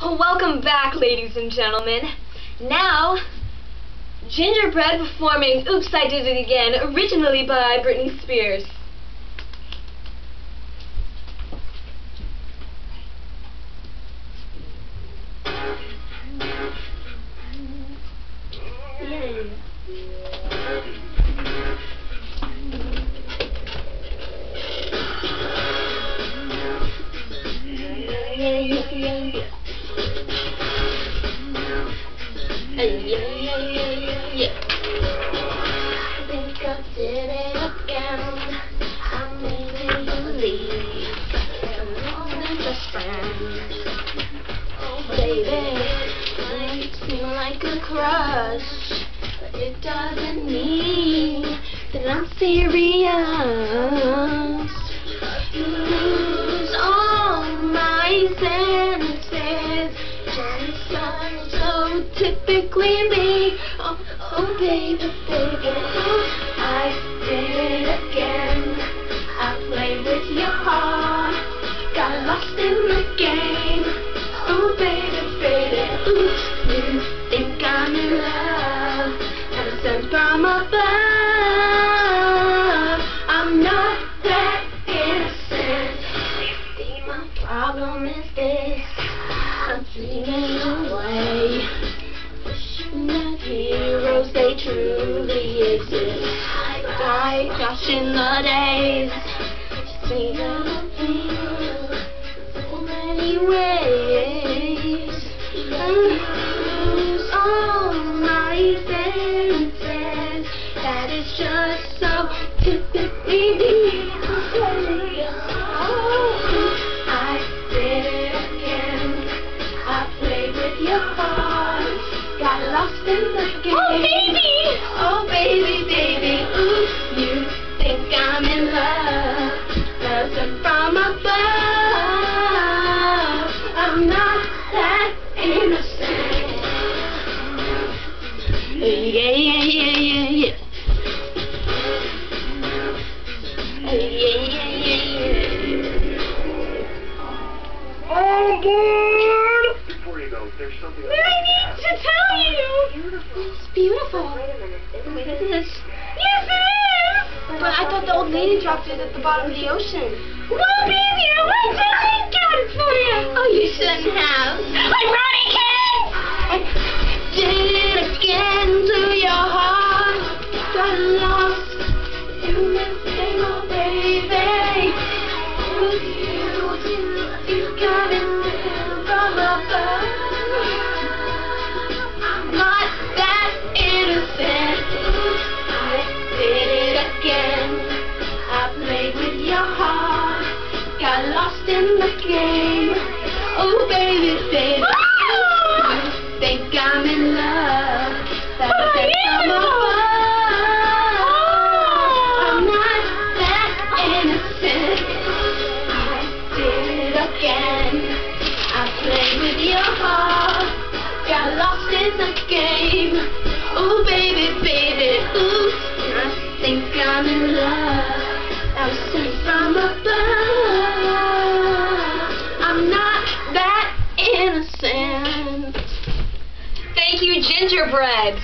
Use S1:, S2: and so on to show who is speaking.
S1: Welcome back, ladies and gentlemen. Now, Gingerbread performing Oops, I Did It Again, originally by Britney Spears. Yeah. I think I did it again. I made you leave. I'm more than just friends. Oh baby, it seems like a crush, but it doesn't mean that I'm serious. You lose all my senses. Just so typically me. Oh baby, baby, I did it again. I played with your heart, got lost in the game. Oh baby, baby, oops, you think I'm in love, I'm sent from above. I'm not that innocent. See, my problem is this, I'm dreaming away, wishing that heroes they truly exist. I crash in the days, see them so many ways. I lose all my senses. That is just so typically me. I did it again. I played with your heart, got lost in the game. Oh baby! Oh baby, baby, ooh, you think I'm in love, love from above. I'm not that innocent. Yeah, yeah, yeah, yeah, yeah. Yeah, yeah, yeah, yeah. On board!
S2: Before you go, there's something
S1: I need to tell you. It's beautiful.
S3: Wait, is this?
S1: Yes, it is.
S3: But I thought the old lady dropped it at the bottom of the ocean.
S1: No, baby, I went to think got it for you.
S3: Oh, you shouldn't have.
S1: I'm running, kid.
S3: I did it again to your heart. Got lost in the game, oh baby. You got it from above. I'm not that innocent. I did it again. I played with your heart, got lost in the game. Oh baby, baby, you think I'm in love, that's from above. I'm not that innocent. I did it again. I played with your heart, got lost in the game. Oh baby, baby, ooh, I think I'm in love, I was sent from above. I'm not that innocent.
S1: Thank you, Gingerbread.